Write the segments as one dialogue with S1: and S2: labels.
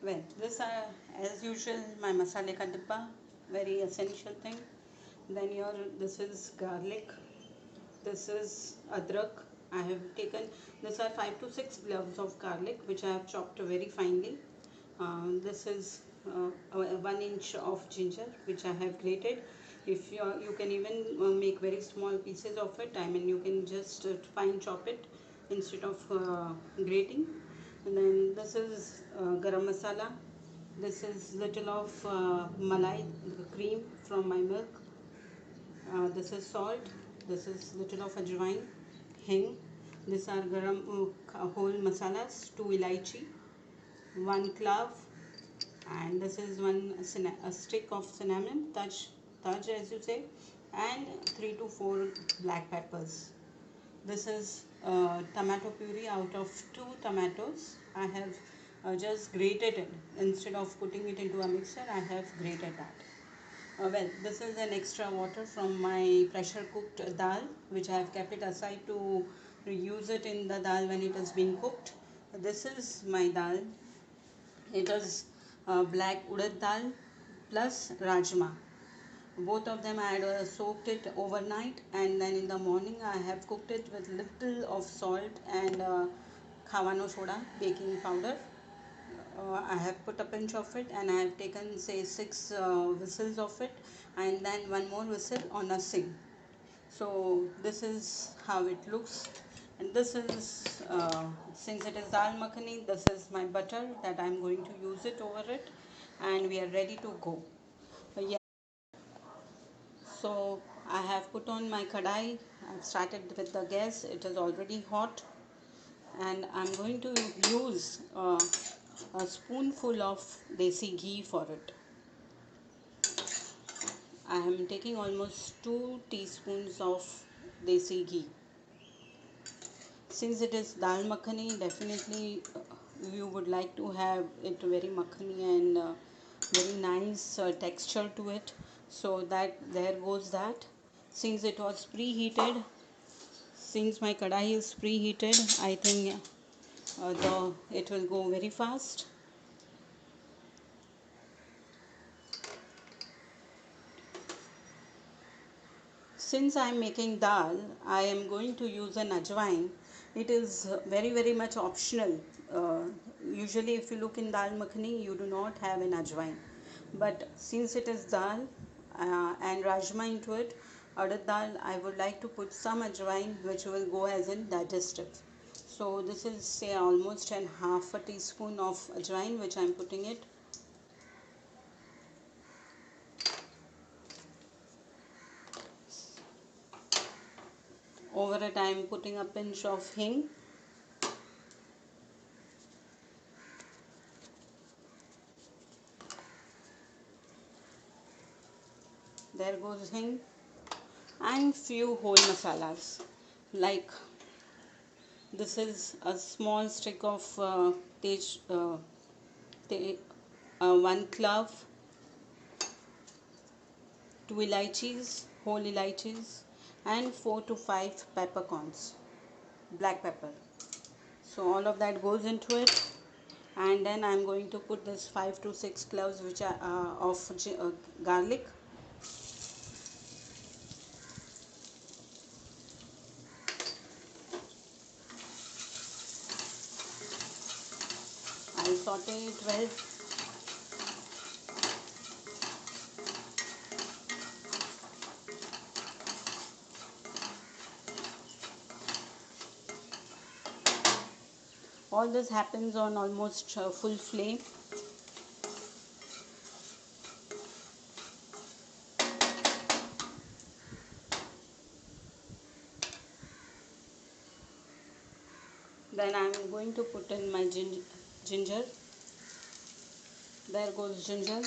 S1: Well, this are as usual my masala ka dibba, very essential thing. Then this is garlic, this is adrak. I have taken these are 5 to 6 cloves of garlic which I have chopped very finely. This is 1 inch of ginger which I have grated. If you can even make very small pieces of it. I mean you can just fine chop it instead of grating. And then this is garam masala. This is little of malai, the cream from my milk. This is salt. This is little of ajwain, hing. These are garam whole masalas, 2 ilaichi, 1 clove, and this is a stick of cinnamon, taj as you say, and 3 to 4 black peppers. This is tomato puree out of 2 tomatoes. I have just grated it instead of putting it into a mixer. I have grated that. Well, this is an extra water from my pressure cooked dal, which I have kept it aside to use it in the dal when it is being cooked. This is my dal. It is black urad dal plus rajma. Both of them I had soaked it overnight, and then in the morning I have cooked it with little of salt and khawano soda, baking powder. I have put a pinch of it, and I have taken say 6 whistles of it, and then one more whistle on a sing. So this is how it looks, and this is since it is dal makhani, this is my butter that I am going to use it over it, and we are ready to go. Yeah. So I have put on my kadai. I've started with the gas. It is already hot, and I'm going to use a spoonful of desi ghee for it. I am taking almost 2 teaspoons of desi ghee. Since it is dal makhani, definitely you would like to have it very makhani and very nice texture to it. So that there goes that. Since it was preheated, since my kadai is preheated, I think it will go very fast. Since I am making dal, I am going to use an ajwain. It is very much optional. Usually if you look in dal makhani, you do not have an ajwain. But since it is dal and rajma into it, urad dal, I would like to put some ajwain which will go as in digestive. So this is say almost an half a teaspoon of ajwain which I am putting it. Over it I am putting a pinch of hing. There goes hing. And few whole masalas, like this is a small stick of tej, te, 1 clove, 2 ilaichis, whole ilaichis, and 4 to 5 peppercorns, black pepper. So all of that goes into it, and then I'm going to put this 5 to 6 cloves which are of garlic. I'll saute it well. All this happens on almost full flame. Then I am going to put in my ginger. There goes ginger.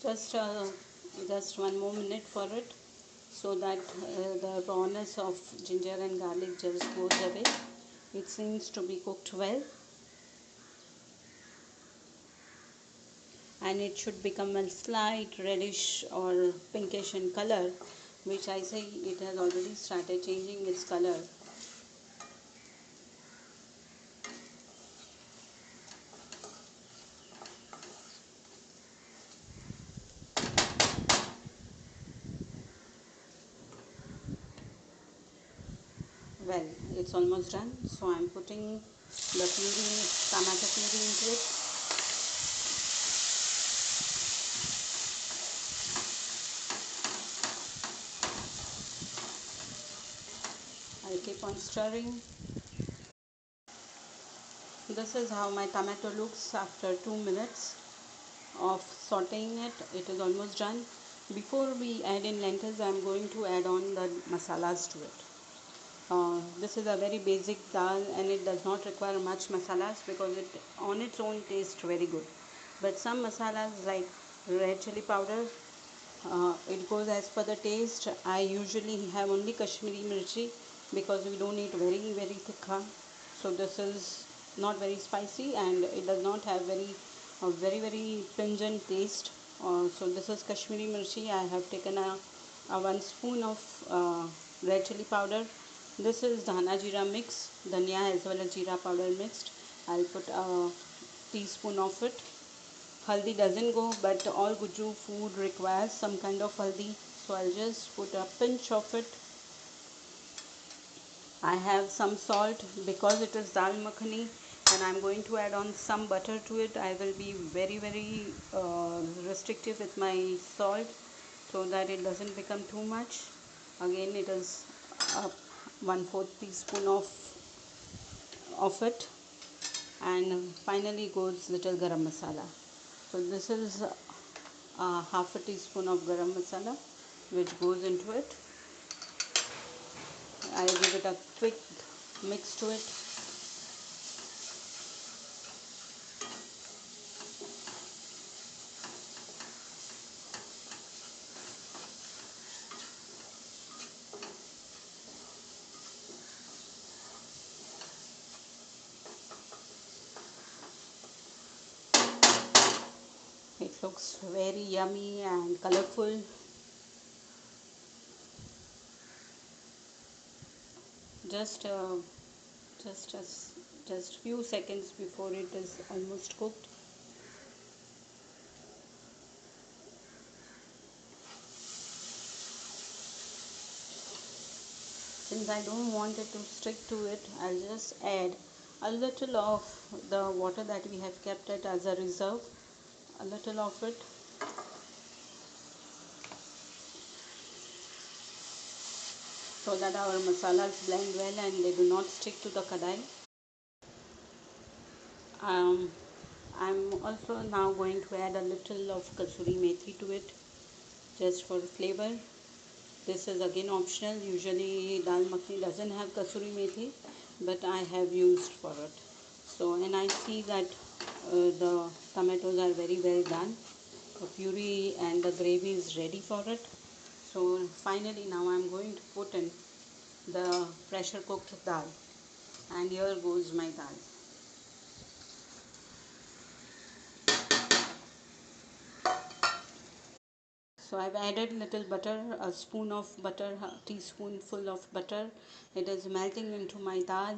S1: Just just 1 more minute for it. so that the rawness of ginger and garlic just goes away. It seems to be cooked well, and it should become a slight reddish or pinkish in color, which I say it has already started changing its color. Well, it's almost done, so I'm putting the tomato puree into it. I'll keep on stirring. This is how my tomato looks after 2 minutes of sauteing it. It is almost done. Before we add in lentils, I'm going to add on the masalas to it. This is a very basic dal and it does not require much masalas because it on its own tastes very good. But some masalas like red chili powder, it goes as per the taste. I usually have only Kashmiri mirchi because we don't eat very tikha. So this is not very spicy and it does not have very pungent taste. So this is Kashmiri mirchi. I have taken a 1 spoon of red chili powder. This is dhana jeera mix, dhania as well as jeera powder mixed. I'll put a teaspoon of it. Haldi doesn't go, but all Guju food requires some kind of haldi, so I'll just put a pinch of it. I have some salt because it is dal makhani and I'm going to add on some butter to it. I will be very restrictive with my salt so that it doesn't become too much. Again, it is 1/4 teaspoon of it, and finally goes little garam masala. So this is half a teaspoon of garam masala which goes into it. I give it a quick mix to it. It looks very yummy and colorful. Just just as just few seconds before it is almost cooked. Since I don't want it to stick to it, I'll just add a little of the water that we have kept it as a reserve, a little of it, so that our masalas blend well and they do not stick to the kadai. um, I'm also now going to add a little of kasuri methi to it just for flavor. This is again optional. Usually dal makhani doesn't have kasuri methi, but I have used for it. So, and I see that the tomatoes are very well done. The puree and the gravy is ready for it. So finally now I'm going to put in the pressure cooked dal, and here goes my dal. So I've added little butter, a spoon of butter, a teaspoonful of butter. It is melting into my dal.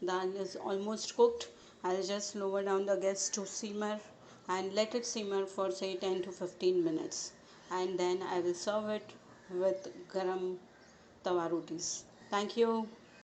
S1: Dal is almost cooked. I'll just lower down the gas to simmer and let it simmer for say 10 to 15 minutes. And then I will serve it with garam tawa rotis. Thank you.